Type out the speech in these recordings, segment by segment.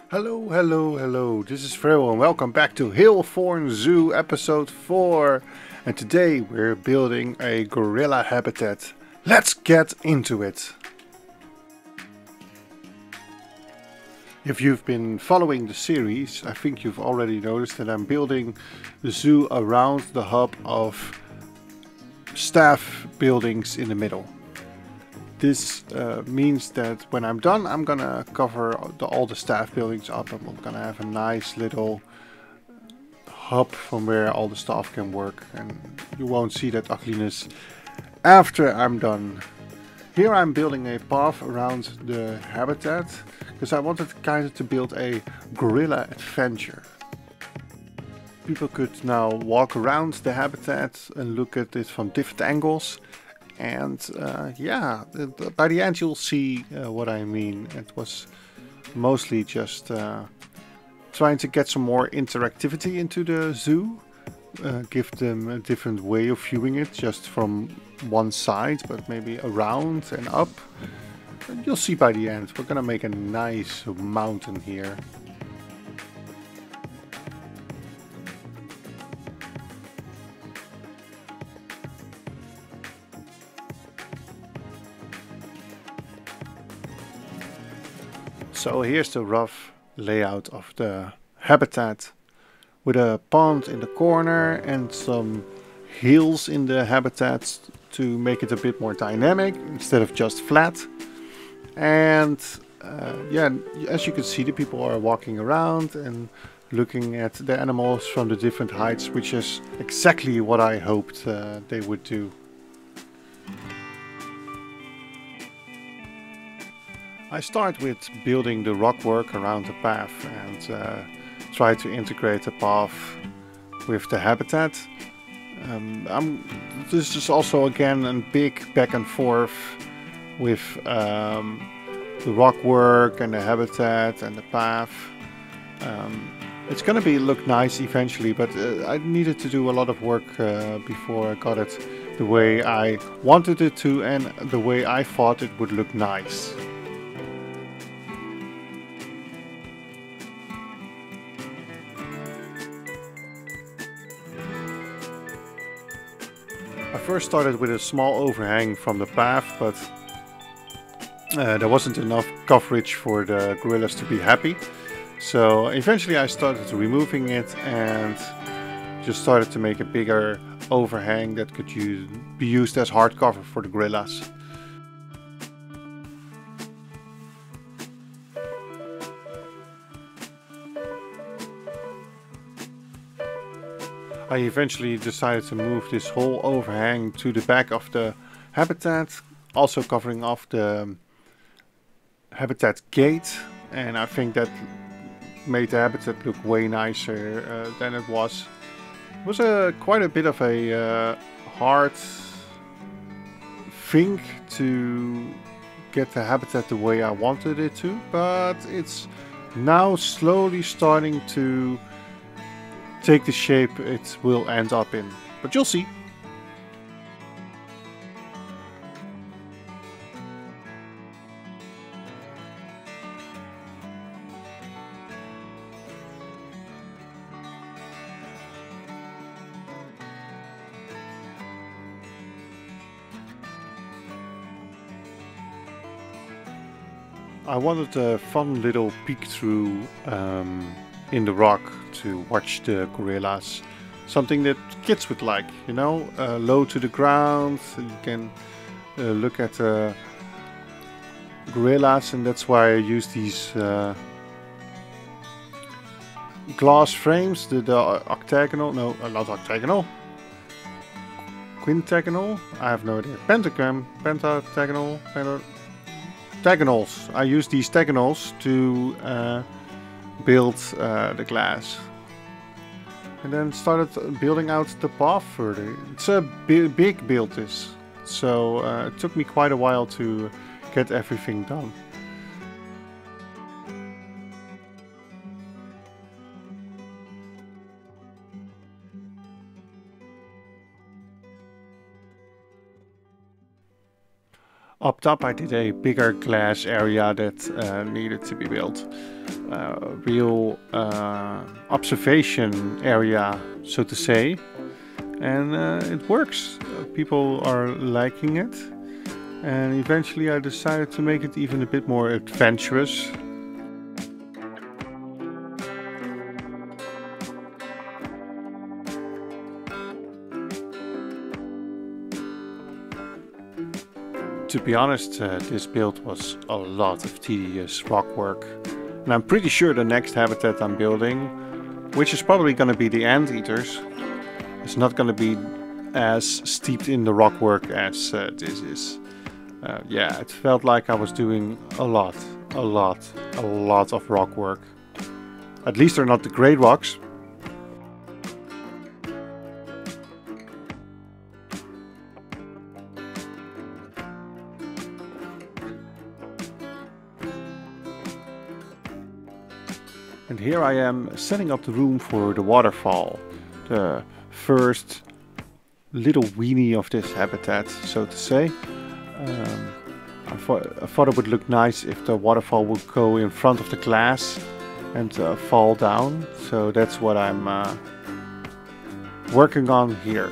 Hello, hello, hello. This is Fredo and welcome back to Halethorn Zoo episode 4. And today we're building a gorilla habitat. Let's get into it. If you've been following the series, I think you've already noticed that I'm building the zoo around the hub of staff buildings in the middle. This means that when I'm done, I'm gonna cover all the staff buildings up, and we're gonna have a nice little hub from where all the staff can work, and you won't see that ugliness after I'm done. Here I'm building a path around the habitat because I wanted kind of to build a gorilla adventure. People could now walk around the habitat and look at it from different angles. And yeah, by the end you'll see what I mean. It was mostly just trying to get some more interactivity into the zoo. Give them a different way of viewing it, just from one side, but maybe around and up. And you'll see by the end. We're gonna make a nice mountain here. So here's the rough layout of the habitat, with a pond in the corner and some hills in the habitat to make it a bit more dynamic instead of just flat. And yeah, as you can see, the people are walking around and looking at the animals from the different heights, which is exactly what I hoped they would do. I start with building the rock work around the path and try to integrate the path with the habitat. This is also again a big back and forth with the rock work and the habitat and the path. It's gonna look nice eventually, but I needed to do a lot of work before I got it the way I wanted it to and the way I thought it would look nice. I first started with a small overhang from the path, but there wasn't enough coverage for the gorillas to be happy. So eventually I started removing it and just started to make a bigger overhang that could be used as hardcover for the gorillas. I eventually decided to move this whole overhang to the back of the habitat, also covering off the habitat gate, and I think that made the habitat look way nicer than it was. It was quite a bit of a hard thing to get the habitat the way I wanted it to, but it's now slowly starting to take the shape it will end up in. But you'll see. I wanted a fun little peek through in the rock to watch the gorillas. Something that kids would like, you know, low to the ground. You can look at the gorillas, and that's why I use these glass frames, the octagonal, no, not octagonal, quintagonal, I have no idea, pentagram, pentatagonal, diagonals. I use these diagonals to build the glass. And then started building out the path further. It's a big build this, so it took me quite a while to get everything done. Up top I did a bigger glass area that needed to be built. Real observation area, so to say. And it works. People are liking it. And eventually I decided to make it even a bit more adventurous. To be honest, this build was a lot of tedious rock work. And I'm pretty sure the next habitat I'm building, which is probably going to be the anteaters, is not going to be as steeped in the rock work as this is. Yeah, it felt like I was doing a lot of rock work. At least they're not the great rocks. And here I am setting up the room for the waterfall. The first little weenie of this habitat, so to say. I thought it would look nice if the waterfall would go in front of the glass and fall down. So that's what I'm working on here.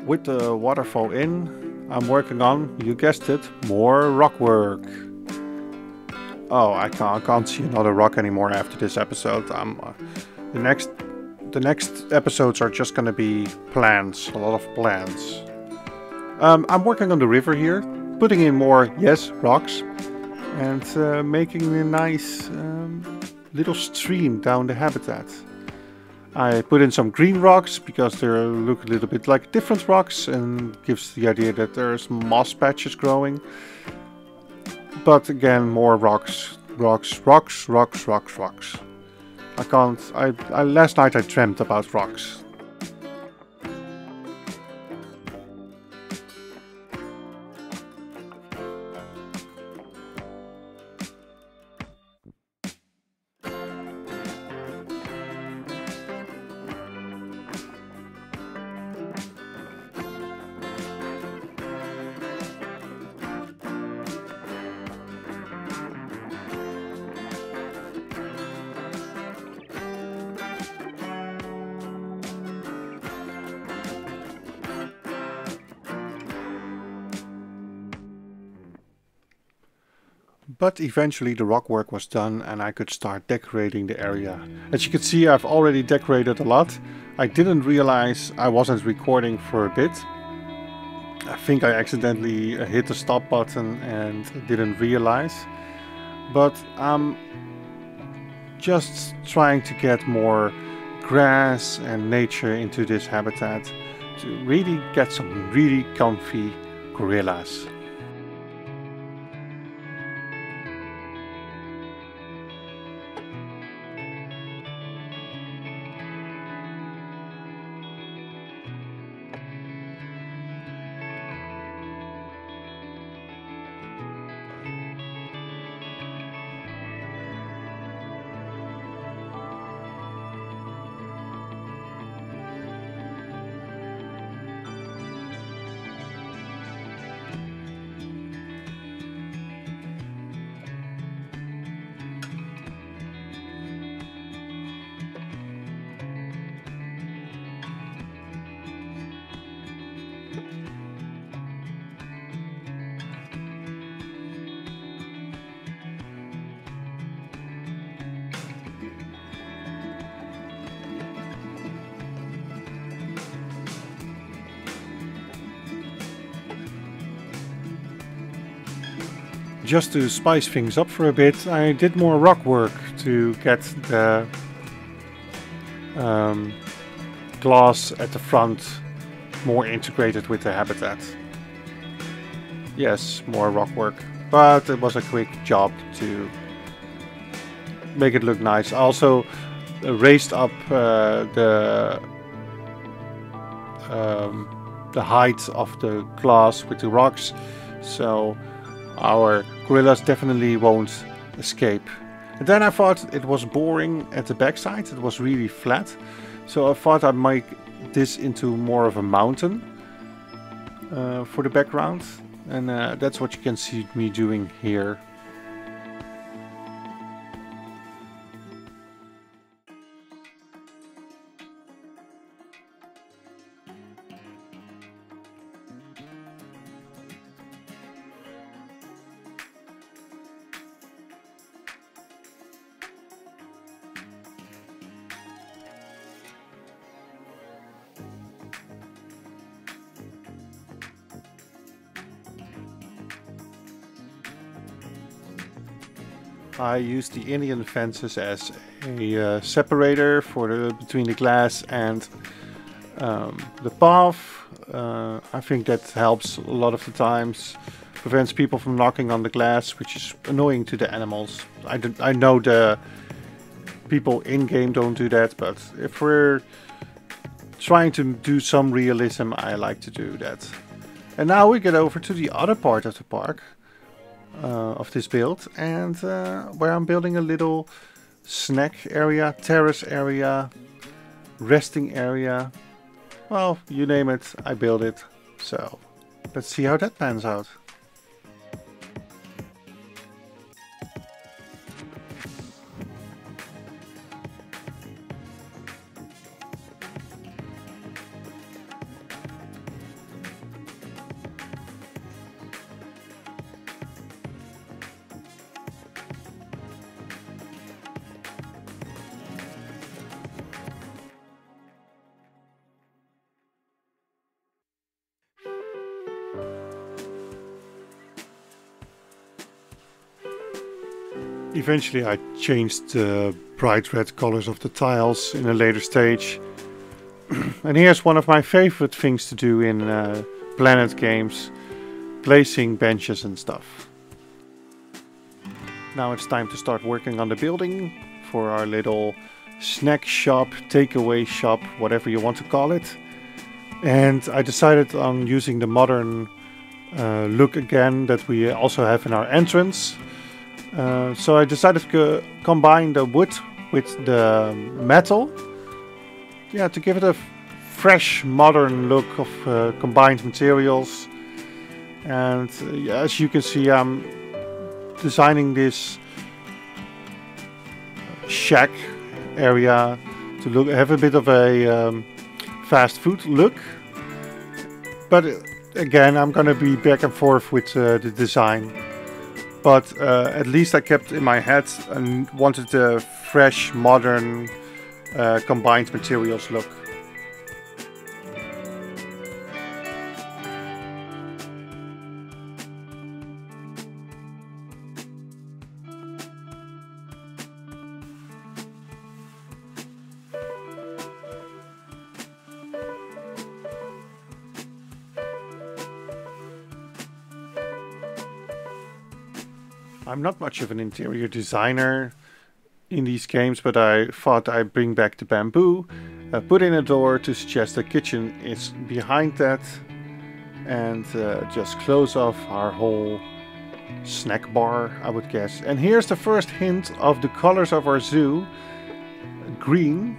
With the waterfall in, I'm working on, you guessed it, more rock work. Oh, I can't see another rock anymore after this episode. The next episodes are just gonna be plants, a lot of plants. I'm working on the river here, putting in more, yes, rocks, and making a nice little stream down the habitat. I put in some green rocks because they look a little bit like different rocks and gives the idea that there's moss patches growing. But again, more rocks. Last night I dreamt about rocks. But eventually the rock work was done and I could start decorating the area. As you can see, I've already decorated a lot. I didn't realize I wasn't recording for a bit. I think I accidentally hit the stop button and didn't realize. But I'm just trying to get more grass and nature into this habitat to really get some really comfy gorillas. Just to spice things up for a bit, I did more rock work to get the glass at the front more integrated with the habitat. Yes, more rock work. But it was a quick job to make it look nice. I also raised up the height of the glass with the rocks, so our gorillas definitely won't escape. And then I thought it was boring at the backside. It was really flat, so I thought I'd make this into more of a mountain for the background, and that's what you can see me doing here. I used the Indian fences as a separator for between the glass and the path. I think that helps a lot of the times. Prevents people from knocking on the glass, which is annoying to the animals. I know the people in-game don't do that, but if we're trying to do some realism, I like to do that. And now we get over to the other part of the park. Of this build, and where I'm building a little snack area, terrace area, resting area. Well, you name it, I build it. So let's see how that pans out. Eventually I changed the bright red colors of the tiles in a later stage. And here's one of my favorite things to do in Planet games. Placing benches and stuff. Now it's time to start working on the building for our little snack shop, takeaway shop, whatever you want to call it. And I decided on using the modern look again that we also have in our entrance. So I decided to combine the wood with the metal, yeah, to give it a fresh modern look of combined materials. And as you can see, I'm designing this shack area to have a bit of a fast food look. But again, I'm gonna be back and forth with the design. But at least I kept in my head and wanted a fresh, modern, combined materials look. I'm not much of an interior designer in these games, but I thought I'd bring back the bamboo, put in a door to suggest the kitchen is behind that, and just close off our whole snack bar, I would guess. And here's the first hint of the colors of our zoo. Green,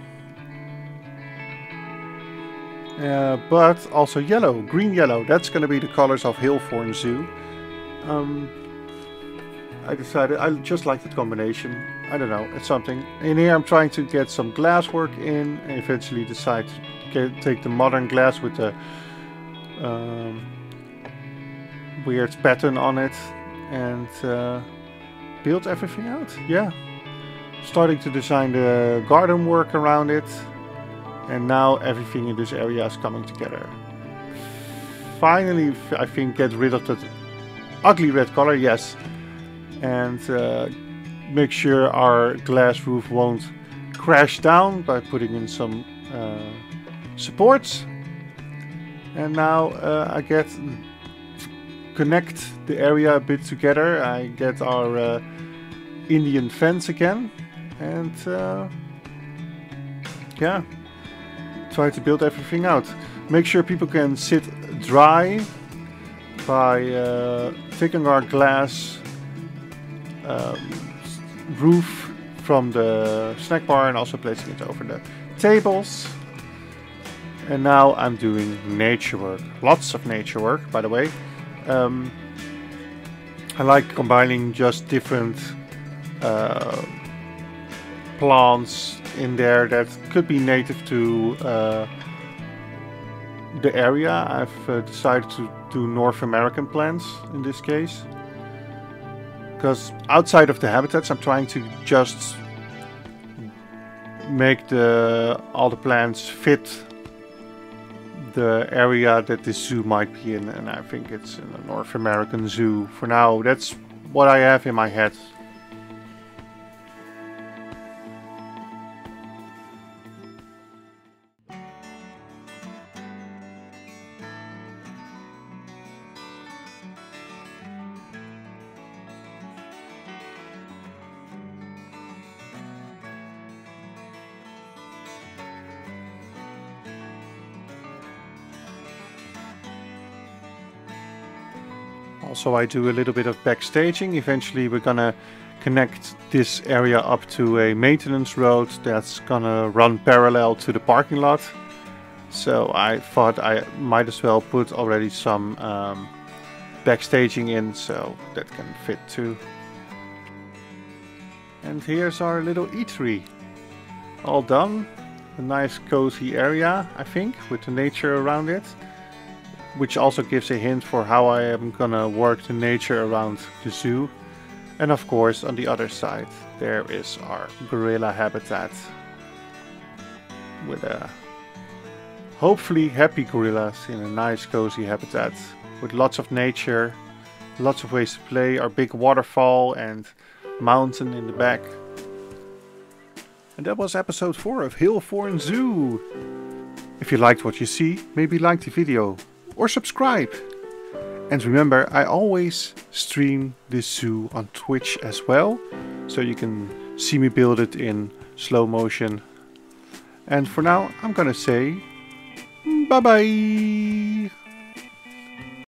but also yellow, green-yellow. That's going to be the colors of Halethorn Zoo. I decided I just like that combination. I don't know, it's something. In here I'm trying to get some glass work in, and eventually decide to take the modern glass with the weird pattern on it and build everything out. Yeah, starting to design the garden work around it, and now everything in this area is coming together. Finally, I think get rid of that ugly red color, yes. And make sure our glass roof won't crash down by putting in some supports. And now I get connect the area a bit together. I get our Indian fence again, and yeah, try to build everything out. Make sure people can sit dry by taking our glass roof from the snack bar and also placing it over the tables. And now I'm doing nature work. Lots of nature work, by the way. I like combining just different plants in there that could be native to the area. I've decided to do North American plants in this case. Because outside of the habitats, I'm trying to just make all the plants fit the area that this zoo might be in, and I think it's in a North American zoo for now. That's what I have in my head. Also, I do a little bit of backstaging. Eventually we're gonna connect this area up to a maintenance road that's gonna run parallel to the parking lot. So I thought I might as well put already some backstaging in, so that can fit too. And here's our little eatery. All done. A nice cozy area, I think, with the nature around it. Which also gives a hint for how I am gonna work the nature around the zoo. And of course, on the other side, there is our gorilla habitat. With hopefully happy gorillas in a nice cozy habitat. With lots of nature, lots of ways to play, our big waterfall and mountain in the back. And that was episode 4 of Halethorn Zoo. If you liked what you see, maybe like the video. Or subscribe. And remember, I always stream this zoo on Twitch as well, so you can see me build it in slow motion. And for now, I'm gonna say bye bye.